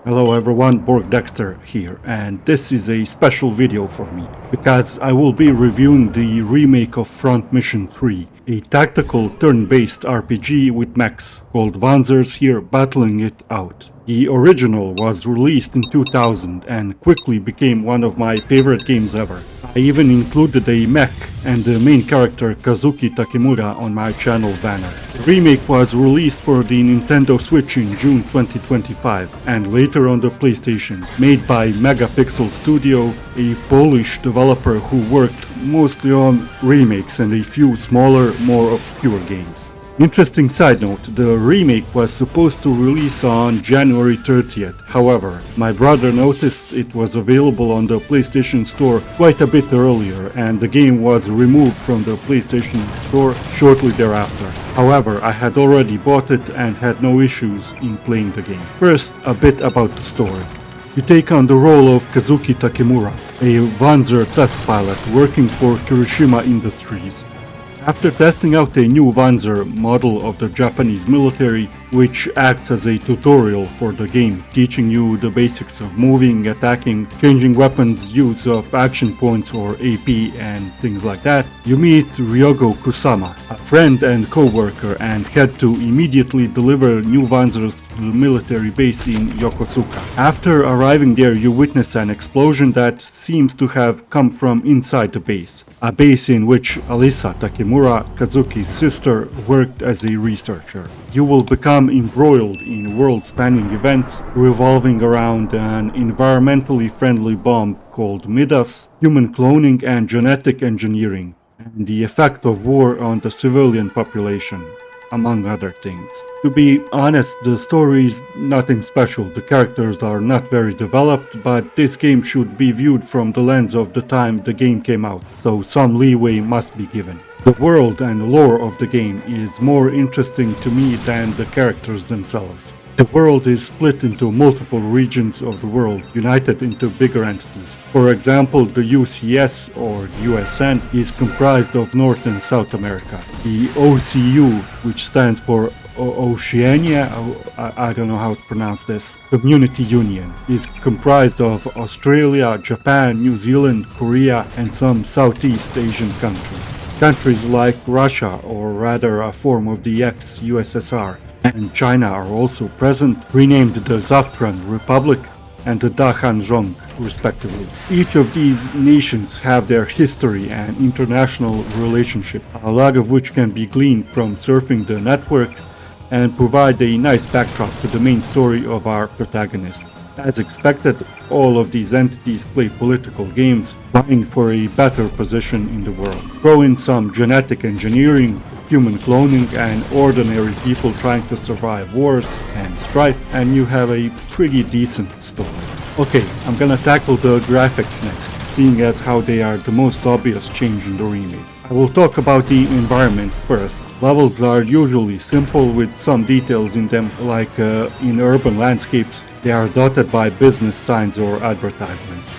Hello everyone, B.O.R.G Dexter here, and this is a special video for me, because I will be reviewing the remake of Front Mission 3, a tactical turn-based RPG with mechs, called Panzers here battling it out. The original was released in 2000 and quickly became one of my favorite games ever. I even included a mech and the main character Kazuki Takemura on my channel banner. The remake was released for the Nintendo Switch in June 2025 and later on the PlayStation, made by Megapixel Studio, a Polish developer who worked mostly on remakes and a few smaller, more obscure games. Interesting side note, the remake was supposed to release on January 30th. However, my brother noticed it was available on the PlayStation Store quite a bit earlier, and the game was removed from the PlayStation Store shortly thereafter. However, I had already bought it and had no issues in playing the game. First, a bit about the story. You take on the role of Kazuki Takemura, a Panzer test pilot working for Kirishima Industries. After testing out a new Panzer model of the Japanese military, which acts as a tutorial for the game, teaching you the basics of moving, attacking, changing weapons, use of action points or AP and things like that, you meet Ryogo Kusama, a friend and co-worker, and head to immediately deliver new Panzers to the military base in Yokosuka. After arriving there, you witness an explosion that seems to have come from inside the base, a base in which Alisa Takemura, Kazuki's sister, worked as a researcher. You will become embroiled in world-spanning events revolving around an environmentally friendly bomb called Midas, human cloning and genetic engineering, and the effect of war on the civilian population, among other things. To be honest, the story is nothing special, the characters are not very developed, but this game should be viewed from the lens of the time the game came out, so some leeway must be given. The world and lore of the game is more interesting to me than the characters themselves. The world is split into multiple regions of the world, united into bigger entities. For example, the UCS or USN is comprised of North and South America. The OCU, which stands for Oceania, I don't know how to pronounce this, Community Union, is comprised of Australia, Japan, New Zealand, Korea, and some Southeast Asian countries. Countries like Russia, or rather a form of the ex-USSR, and China are also present, renamed the Zaftran Republic and the Dahanzhong, respectively. Each of these nations have their history and international relationship, a lot of which can be gleaned from surfing the network and provide a nice backdrop to the main story of our protagonist. As expected, all of these entities play political games, vying for a better position in the world. Throw in some genetic engineering, human cloning, and ordinary people trying to survive wars and strife, and you have a pretty decent story. Okay, I'm gonna tackle the graphics next, seeing as how they are the most obvious change in the remake. I will talk about the environment first. Levels are usually simple with some details in them, like in urban landscapes, they are dotted by business signs or advertisements.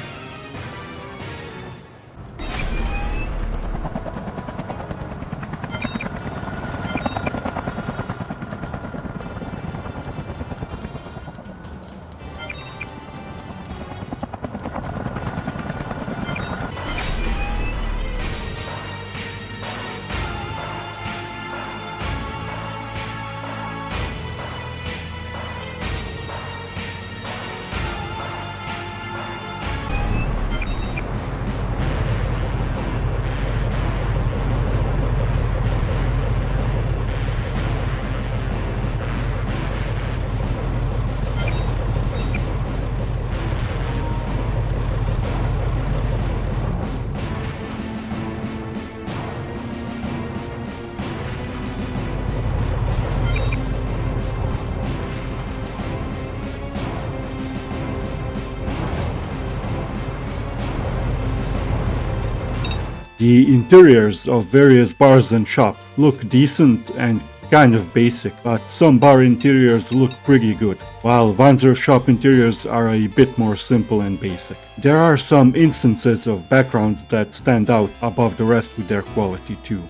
The interiors of various bars and shops look decent and kind of basic, but some bar interiors look pretty good, while Panzer shop interiors are a bit more simple and basic. There are some instances of backgrounds that stand out above the rest with their quality too.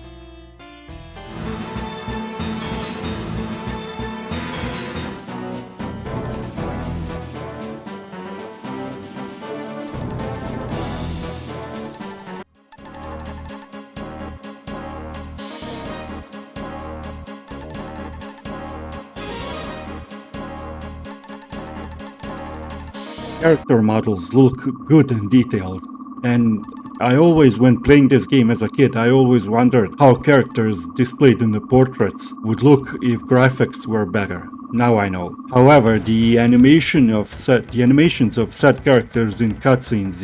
Character models look good and detailed, and I always, when playing this game as a kid, I always wondered how characters displayed in the portraits would look if graphics were better. Now I know. However, the animations of set characters in cutscenes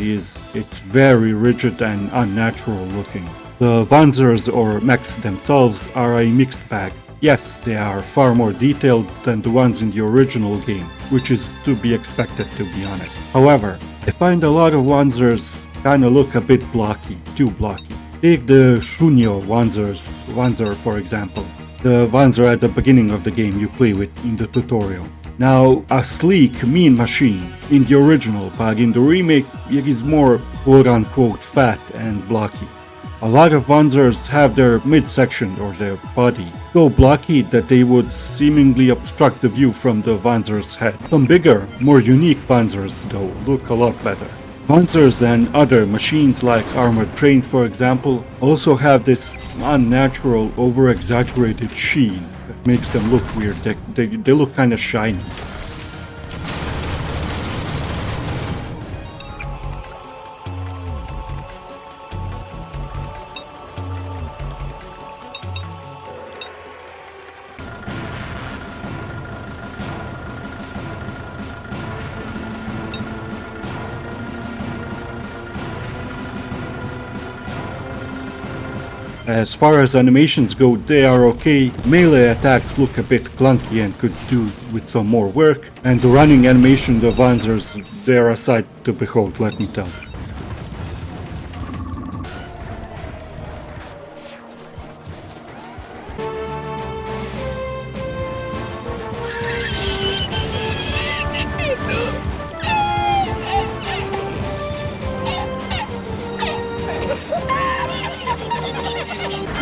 it's very rigid and unnatural looking. The Panzers or mechs themselves are a mixed bag. Yes, they are far more detailed than the ones in the original game, which is to be expected, to be honest. However, I find a lot of Panzers kinda look a bit blocky, too blocky. Take the Shunyo Panzer for example. The Panzer at the beginning of the game you play with in the tutorial. Now, a sleek, mean machine in the original, but in the remake it is more quote-unquote fat and blocky. A lot of Panzers have their midsection or their body so blocky that they would seemingly obstruct the view from the Panzer's head. Some bigger, more unique Panzers though look a lot better. Panzers and other machines like armored trains for example also have this unnatural, over-exaggerated sheen that makes them look weird. They look kinda shiny. As far as animations go, they are okay. Melee attacks look a bit clunky and could do with some more work. And the running animation of Panzers, they are a sight to behold, let me tell you.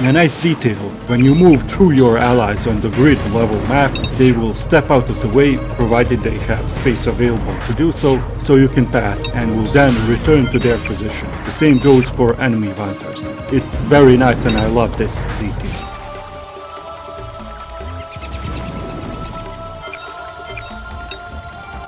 A nice detail, when you move through your allies on the grid level map, they will step out of the way, provided they have space available to do so, so you can pass and will then return to their position. The same goes for enemy Panzers. It's very nice and I love this detail.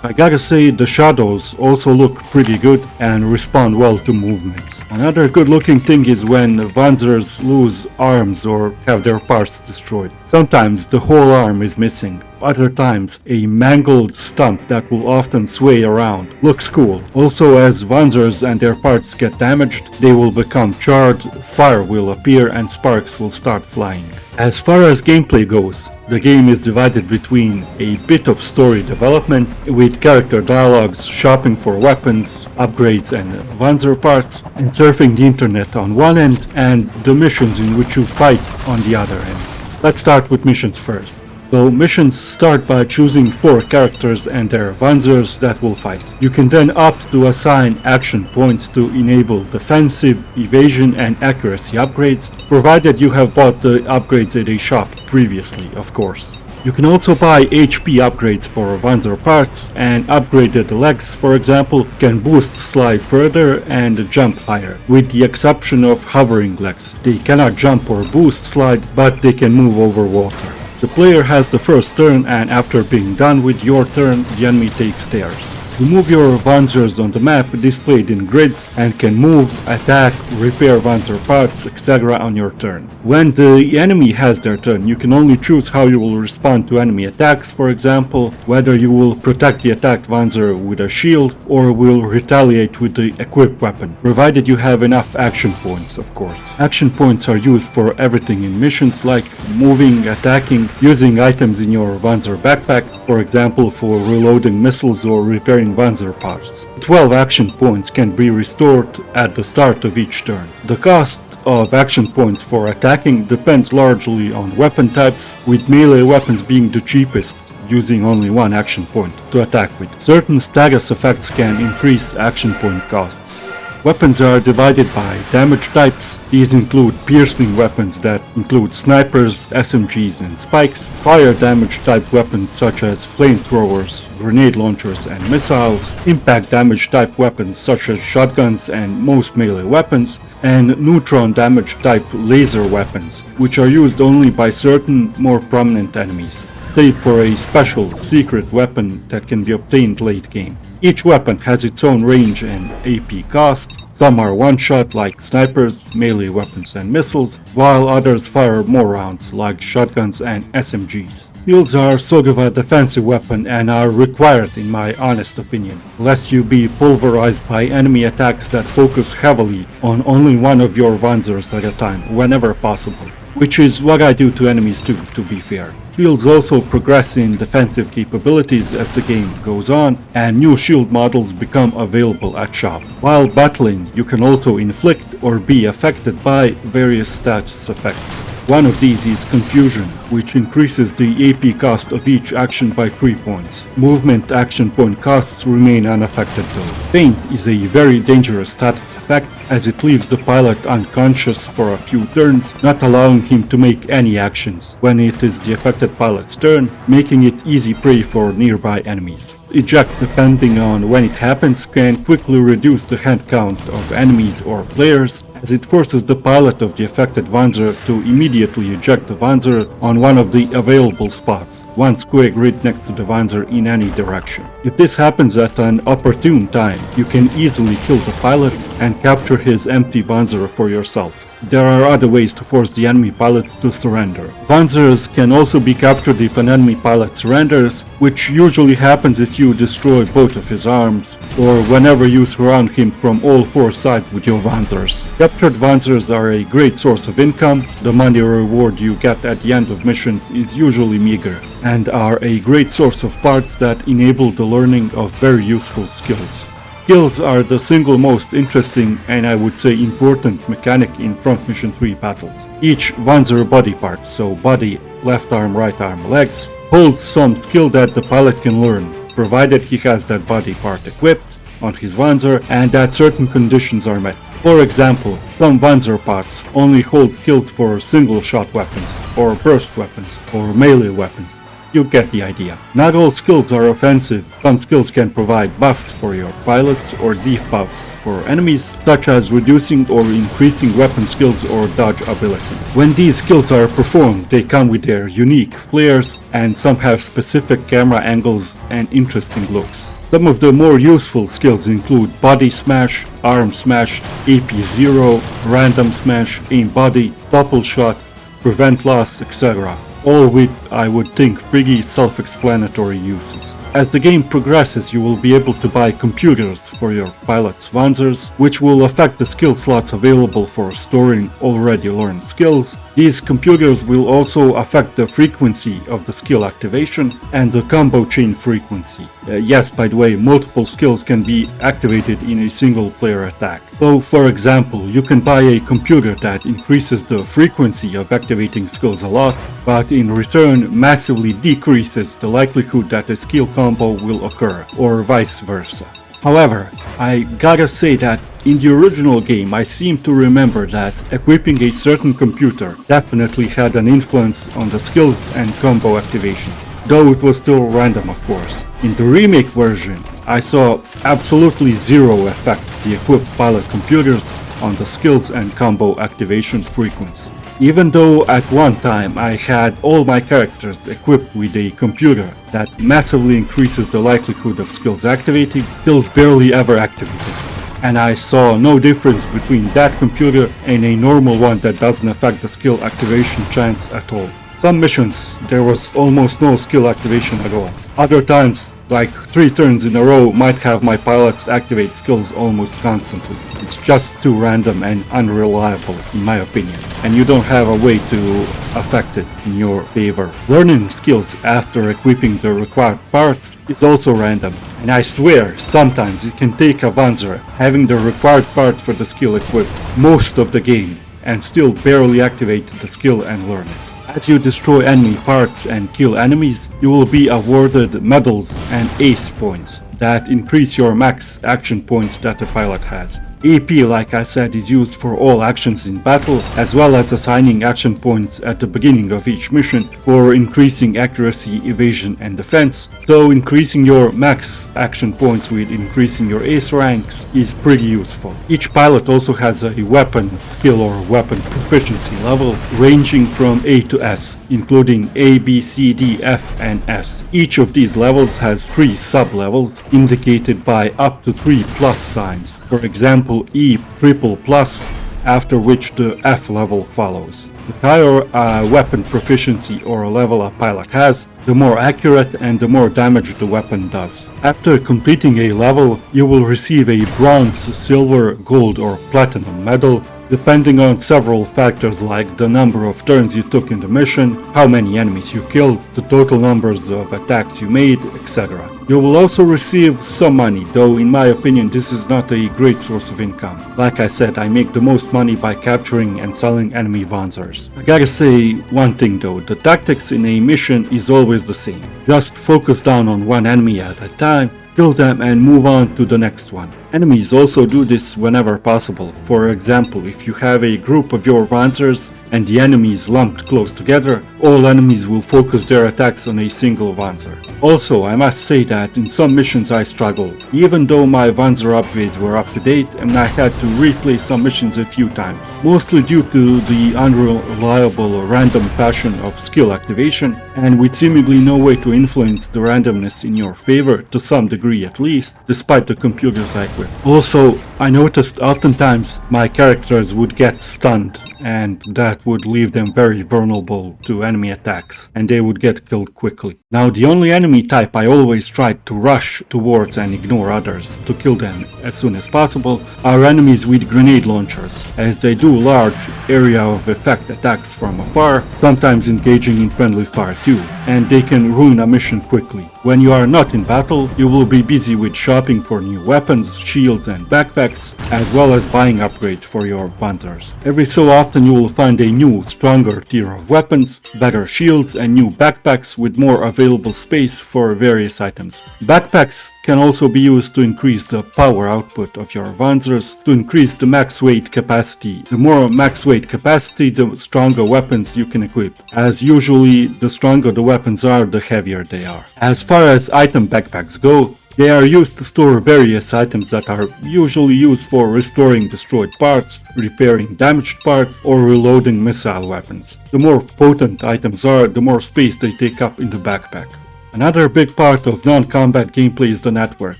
I gotta say, the shadows also look pretty good and respond well to movements. Another good looking thing is when Panzers lose arms or have their parts destroyed. Sometimes the whole arm is missing, other times a mangled stump that will often sway around. Looks cool. Also, as Panzers and their parts get damaged, they will become charred, fire will appear and sparks will start flying. As far as gameplay goes, the game is divided between a bit of story development with character dialogues, shopping for weapons, upgrades and Panzer parts, and surfing the internet on one end and the missions in which you fight on the other end. Let's start with missions first. So missions start by choosing 4 characters and their Panzers that will fight. You can then opt to assign action points to enable defensive, evasion and accuracy upgrades, provided you have bought the upgrades at a shop previously, of course. You can also buy HP upgrades for Panzer parts, and upgraded legs, for example, can boost slide further and jump higher, with the exception of hovering legs. They cannot jump or boost slide, but they can move over water. The player has the first turn, and after being done with your turn, the enemy takes theirs. You move your Panzers on the map displayed in grids and can move, attack, repair Panzer parts, etc. on your turn. When the enemy has their turn, you can only choose how you will respond to enemy attacks, for example, whether you will protect the attacked Panzer with a shield or will retaliate with the equipped weapon, provided you have enough action points, of course. Action points are used for everything in missions like moving, attacking, using items in your Panzer backpack, for example for reloading missiles or repairing Panzer parts. 12 action points can be restored at the start of each turn. The cost of action points for attacking depends largely on weapon types, with melee weapons being the cheapest, using only 1 action point to attack with. Certain status effects can increase action point costs. Weapons are divided by damage types. These include piercing weapons that include snipers, SMGs and spikes, fire damage type weapons such as flamethrowers, grenade launchers and missiles, impact damage type weapons such as shotguns and most melee weapons, and neutron damage type laser weapons, which are used only by certain more prominent enemies, save for a special secret weapon that can be obtained late game. Each weapon has its own range and AP cost. Some are one-shot like snipers, melee weapons and missiles, while others fire more rounds like shotguns and SMGs. Shields are sort of a defensive weapon and are required in my honest opinion, lest you be pulverized by enemy attacks that focus heavily on only one of your Panzers at a time whenever possible, which is what I do to enemies too, to be fair. Shields also progress in defensive capabilities as the game goes on, and new shield models become available at shop. While battling, you can also inflict or be affected by various status effects. One of these is Confusion, which increases the AP cost of each action by 3 points. Movement action point costs remain unaffected though. Faint is a very dangerous status effect as it leaves the pilot unconscious for a few turns, not allowing him to make any actions when it is the affected pilot's turn, making it easy prey for nearby enemies. Eject, depending on when it happens, can quickly reduce the head count of enemies or players, as it forces the pilot of the affected Panzer to immediately eject the Panzer on one of the available spots, one square grid next to the Panzer in any direction. If this happens at an opportune time, you can easily kill the pilot and capture his empty Panzer for yourself. There are other ways to force the enemy pilot to surrender. Panzers can also be captured if an enemy pilot surrenders, which usually happens if you destroy both of his arms, or whenever you surround him from all 4 sides with your Panzers. Captured Panzers are a great source of income. The money reward you get at the end of missions is usually meager, and are a great source of parts that enable the learning of very useful skills. Skills are the single most interesting and I would say important mechanic in Front Mission 3 battles. Each Panzer body part, so body, left arm, right arm, legs, holds some skill that the pilot can learn, provided he has that body part equipped on his Panzer and that certain conditions are met. For example, some Panzer parts only hold skills for single-shot weapons, or burst weapons, or melee weapons. You get the idea. Not all skills are offensive. Some skills can provide buffs for your pilots or debuffs for enemies, such as reducing or increasing weapon skills or dodge ability. When these skills are performed, they come with their unique flares, and some have specific camera angles and interesting looks. Some of the more useful skills include Body Smash, Arm Smash, AP0, Random Smash, Aim Body, Double Shot, Prevent Loss, etc. All with, I would think, pretty self-explanatory uses. As the game progresses, you will be able to buy computers for your pilot's Panzers, which will affect the skill slots available for storing already learned skills. These computers will also affect the frequency of the skill activation and the combo chain frequency. Yes, by the way, multiple skills can be activated in a single player attack. So, for example, you can buy a computer that increases the frequency of activating skills a lot, but in return massively decreases the likelihood that a skill combo will occur, or vice versa. However, I gotta say that in the original game I seem to remember that equipping a certain computer definitely had an influence on the skills and combo activations, though it was still random of course. In the remake version, I saw absolutely zero effect of the equipped pilot computers on the skills and combo activation frequency. Even though at one time I had all my characters equipped with a computer that massively increases the likelihood of skills activating, skills barely ever activated. And I saw no difference between that computer and a normal one that doesn't affect the skill activation chance at all. Some missions, there was almost no skill activation at all. Other times, like 3 turns in a row, might have my pilots activate skills almost constantly. It's just too random and unreliable in my opinion, and you don't have a way to affect it in your favor. Learning skills after equipping the required parts is also random, and I swear sometimes it can take a Panzer having the required parts for the skill equipped most of the game and still barely activate the skill and learn it. As you destroy enemy parts and kill enemies, you will be awarded medals and ace points that increase your max action points that the pilot has. AP, like I said, is used for all actions in battle, as well as assigning action points at the beginning of each mission for increasing accuracy, evasion and defense. So increasing your max action points with increasing your ace ranks is pretty useful. Each pilot also has a weapon skill or weapon proficiency level ranging from A to S, including A, B, C, D, F and S. Each of these levels has 3 sub-levels indicated by up to 3 plus signs. For example, E triple plus, after which the F level follows. The higher weapon proficiency or level a pilot has, the more accurate and the more damage the weapon does. After completing a level, you will receive a bronze, silver, gold or platinum medal, depending on several factors like the number of turns you took in the mission, how many enemies you killed, the total numbers of attacks you made, etc. You will also receive some money, though in my opinion this is not a great source of income. Like I said, I make the most money by capturing and selling enemy Wanzers. I gotta say one thing though, the tactics in a mission is always the same. Just focus down on one enemy at a time, kill them and move on to the next one. Enemies also do this whenever possible. For example, if you have a group of your Wanzers and the enemy is lumped close together, all enemies will focus their attacks on a single Wanzer. Also, I must say that in some missions I struggled, even though my Wanzer upgrades were up to date and I had to replay some missions a few times, mostly due to the unreliable or random fashion of skill activation and with seemingly no way to influence the randomness in your favor, to some degree at least, despite the computers I equipped. Also, I noticed oftentimes my characters would get stunned and that would leave them very vulnerable to enemy attacks and they would get killed quickly. Now the only enemy type I always tried to rush towards and ignore others to kill them as soon as possible are enemies with grenade launchers, as they do large area of effect attacks from afar, sometimes engaging in friendly fire too, and they can ruin a mission quickly. When you are not in battle, you will be busy with shopping for new weapons, shields and backpacks, as well as buying upgrades for your Wanzers. Every so often you will find a new, stronger tier of weapons, better shields and new backpacks with more available space for various items. Backpacks can also be used to increase the power output of your Wanzers, to increase the max weight capacity. The more max weight capacity, the stronger weapons you can equip, as usually the stronger the weapons are, the heavier they are. As far as item backpacks go, they are used to store various items that are usually used for restoring destroyed parts, repairing damaged parts, or reloading missile weapons. The more potent items are, the more space they take up in the backpack. Another big part of non-combat gameplay is the network.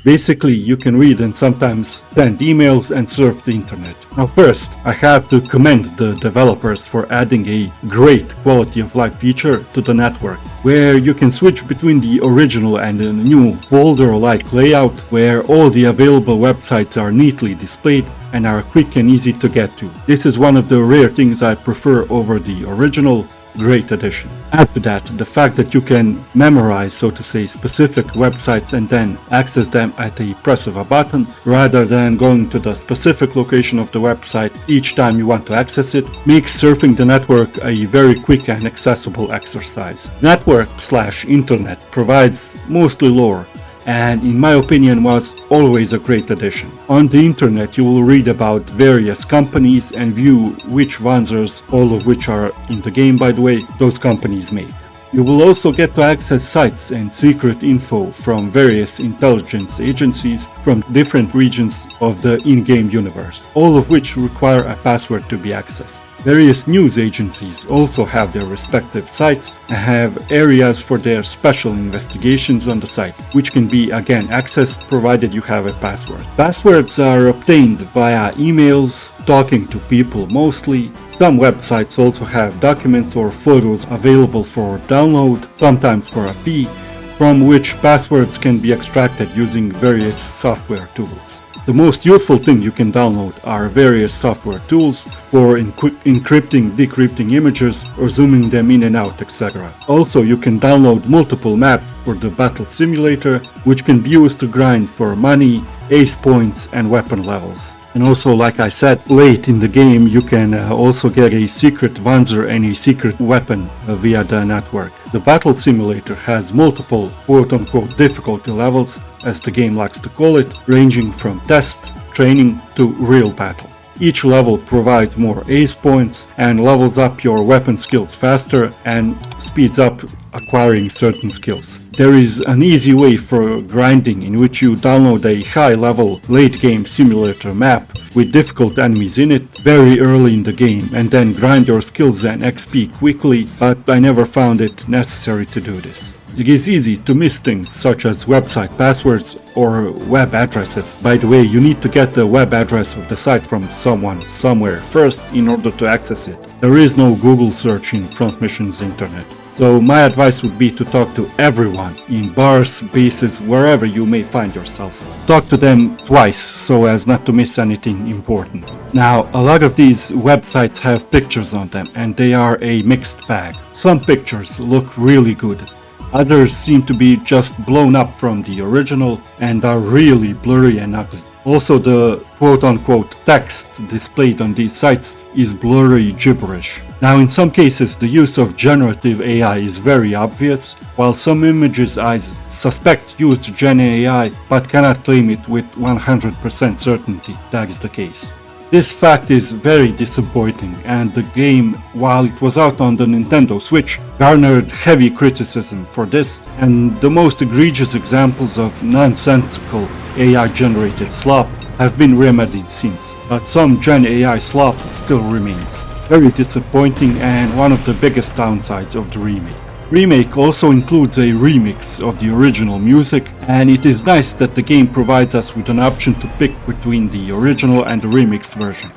Basically, you can read and sometimes send emails and surf the internet. Now first, I have to commend the developers for adding a great quality of life feature to the network, where you can switch between the original and a new folder-like layout, where all the available websites are neatly displayed and are quick and easy to get to. This is one of the rare things I prefer over the original. Great addition. Add to that the fact that you can memorize, so to say, specific websites and then access them at a press of a button, rather than going to the specific location of the website each time you want to access it, makes surfing the network a very quick and accessible exercise. Network/internet provides mostly lore, and in my opinion was always a great addition. On the internet you will read about various companies and view which Wanzers, all of which are in the game by the way, those companies make. You will also get to access sites and secret info from various intelligence agencies from different regions of the in-game universe, all of which require a password to be accessed. Various news agencies also have their respective sites and have areas for their special investigations on the site, which can be again accessed provided you have a password. Passwords are obtained via emails, talking to people mostly. Some websites also have documents or photos available for download, sometimes for a fee, from which passwords can be extracted using various software tools. The most useful thing you can download are various software tools for encrypting, decrypting images or zooming them in and out, etc. Also, you can download multiple maps for the battle simulator, which can be used to grind for money, ace points and weapon levels. And also, like I said, late in the game you can also get a secret Wanzer and a secret weapon via the network. The battle simulator has multiple quote-unquote difficulty levels, as the game likes to call it, ranging from test, training to real battle. Each level provides more ace points and levels up your weapon skills faster and speeds up acquiring certain skills. There is an easy way for grinding in which you download a high-level late-game simulator map with difficult enemies in it very early in the game and then grind your skills and XP quickly, but I never found it necessary to do this. It is easy to miss things such as website passwords or web addresses. By the way, you need to get the web address of the site from someone somewhere first in order to access it. There is no Google search in Front Mission's internet. So my advice would be to talk to everyone in bars, bases, wherever you may find yourself. Talk to them twice so as not to miss anything important. Now, a lot of these websites have pictures on them and they are a mixed bag. Some pictures look really good. Others seem to be just blown up from the original and are really blurry and ugly. Also, the quote-unquote text displayed on these sites is blurry gibberish. Now, in some cases, the use of generative AI is very obvious, while some images I suspect used Gen AI but cannot claim it with 100% certainty that is the case. This fact is very disappointing, and the game, while it was out on the Nintendo Switch, garnered heavy criticism for this, and the most egregious examples of nonsensical AI-generated slop have been remedied since, but some Gen AI slop still remains. Very disappointing and one of the biggest downsides of the remake. Remake also includes a remix of the original music, and it is nice that the game provides us with an option to pick between the original and the remixed version.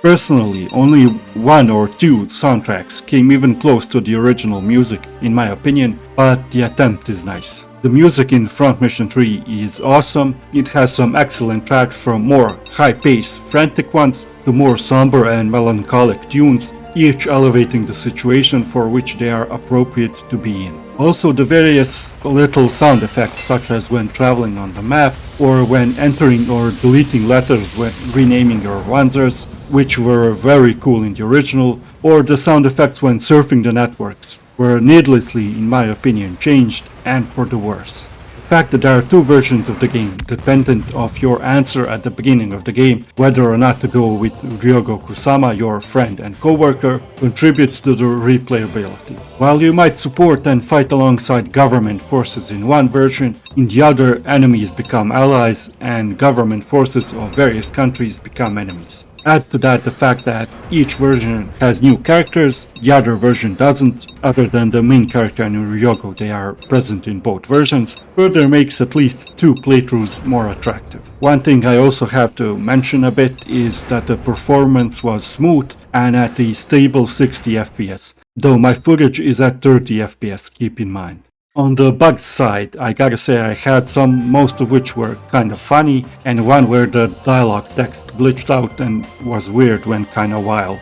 Personally, only one or two soundtracks came even close to the original music, in my opinion, but the attempt is nice. The music in Front Mission 3 is awesome. It has some excellent tracks, from more high-paced, frantic ones to more somber and melancholic tunes, each elevating the situation for which they are appropriate to be in. Also, the various little sound effects, such as when traveling on the map, or when entering or deleting letters when renaming your wanzers, which were very cool in the original, or the sound effects when surfing the networks, were needlessly, in my opinion, changed, and for the worse. The fact that there are two versions of the game, dependent of your answer at the beginning of the game, whether or not to go with Ryogo Kusama, your friend and co-worker, contributes to the replayability. While you might support and fight alongside government forces in one version, in the other enemies become allies and government forces of various countries become enemies. Add to that the fact that each version has new characters, the other version doesn't, other than the main character and Ryogo, they are present in both versions, further makes at least two playthroughs more attractive. One thing I also have to mention a bit is that the performance was smooth and at a stable 60 FPS, though my footage is at 30 FPS, keep in mind. On the bugs side, I gotta say I had some, most of which were kinda funny, and one where the dialogue text glitched out and was weird when kinda wild.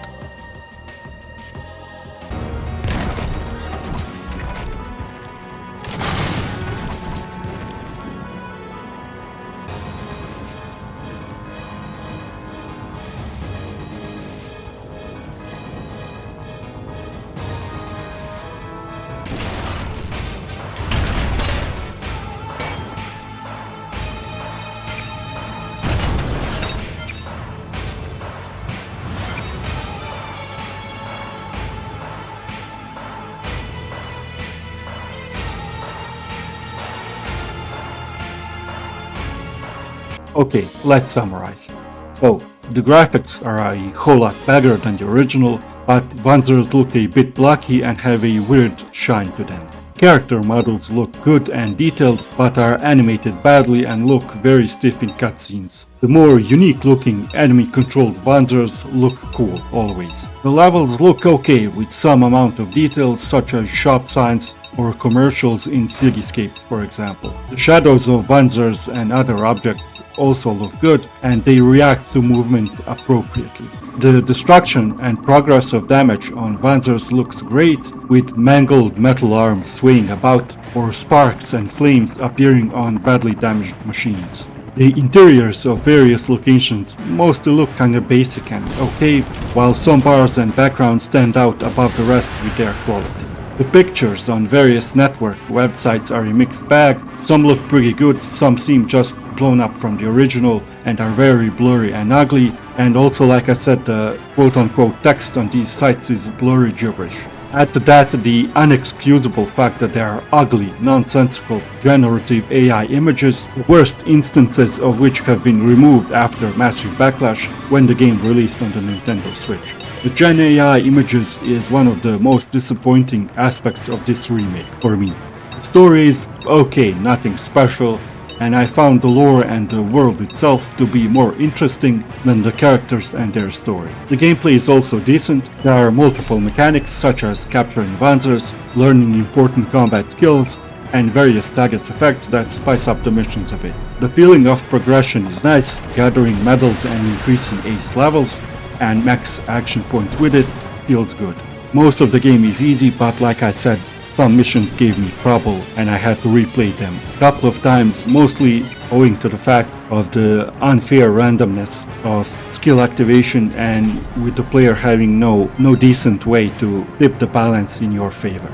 Okay, let's summarize. So, the graphics are a whole lot better than the original, but Panzers look a bit blocky and have a weird shine to them. Character models look good and detailed, but are animated badly and look very stiff in cutscenes. The more unique looking enemy-controlled Panzers look cool, always. The levels look okay with some amount of details such as shop signs or commercials in cityscapes, for example. The shadows of Panzers and other objects also look good, and they react to movement appropriately. The destruction and progress of damage on Panzers looks great, with mangled metal arms swaying about or sparks and flames appearing on badly damaged machines. The interiors of various locations mostly look kinda basic and okay, while some bars and backgrounds stand out above the rest with their quality. The pictures on various network websites are a mixed bag. Some look pretty good, some seem just blown up from the original and are very blurry and ugly, and also, like I said, the quote-unquote text on these sites is blurry gibberish. Add to that the unexcusable fact that there are ugly, nonsensical, generative AI images, the worst instances of which have been removed after massive backlash when the game released on the Nintendo Switch. The Gen AI images is one of the most disappointing aspects of this remake for me. The story is okay, nothing special, and I found the lore and the world itself to be more interesting than the characters and their story. The gameplay is also decent. There are multiple mechanics such as capturing Panzers, learning important combat skills, and various status effects that spice up the missions a bit. The feeling of progression is nice, gathering medals and increasing ace levels, and max action points with it feels good. Most of the game is easy, but like I said, some missions gave me trouble and I had to replay them a couple of times, mostly owing to the fact of the unfair randomness of skill activation and with the player having no decent way to tip the balance in your favor.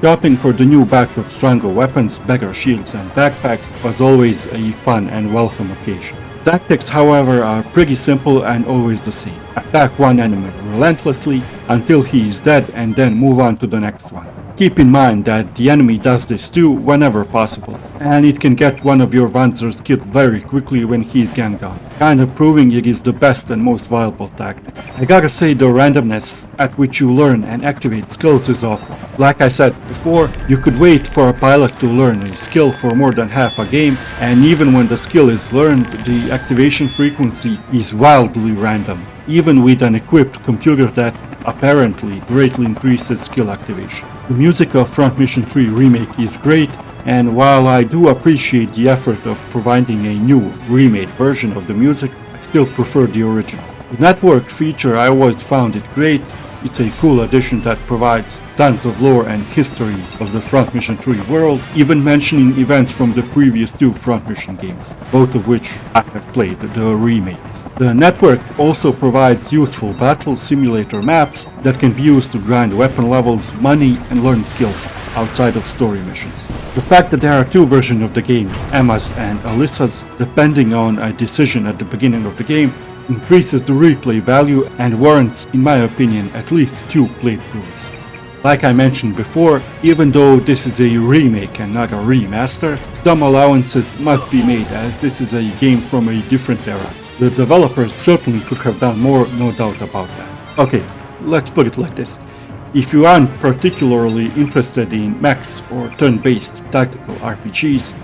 Shopping for the new batch of stronger weapons, beggar shields and backpacks was always a fun and welcome occasion. Tactics, however, are pretty simple and always the same. Attack one enemy relentlessly until he is dead and then move on to the next one. Keep in mind that the enemy does this too whenever possible, and it can get one of your Panzers killed very quickly when he's ganged on, kinda proving it is the best and most viable tactic. I gotta say the randomness at which you learn and activate skills is awful. Like I said before, you could wait for a pilot to learn a skill for more than half a game, and even when the skill is learned, the activation frequency is wildly random, even with an equipped computer that apparently greatly increases skill activation. The music of Front Mission 3 Remake is great, and while I do appreciate the effort of providing a new remade version of the music, I still prefer the original. The network feature, I always found it great. It's a cool addition that provides tons of lore and history of the Front Mission 3 world, even mentioning events from the previous two Front Mission games, both of which I have played, the remakes. The network also provides useful battle simulator maps that can be used to grind weapon levels, money, and learn skills outside of story missions. The fact that there are two versions of the game, Emma's and Alyssa's, depending on a decision at the beginning of the game, increases the replay value and warrants, in my opinion, at least two playthroughs. Like I mentioned before, even though this is a remake and not a remaster, some allowances must be made as this is a game from a different era. The developers certainly could have done more, no doubt about that. Okay, let's put it like this. If you aren't particularly interested in mechs or turn-based tactical RPGs,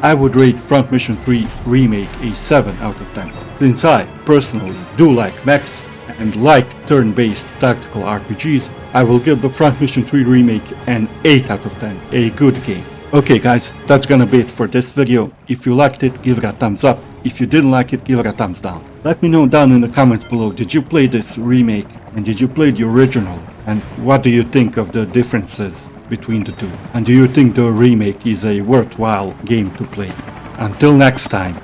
I would rate Front Mission 3 Remake a 7 out of 10. Since I, personally, do like mechs and like turn-based tactical RPGs, I will give the Front Mission 3 Remake an 8 out of 10, a good game. Okay guys, that's gonna be it for this video. If you liked it, give it a thumbs up. If you didn't like it, give it a thumbs down. Let me know down in the comments below, did you play this remake and did you play the original? And what do you think of the differences between the two? And do you think the remake is a worthwhile game to play? Until next time.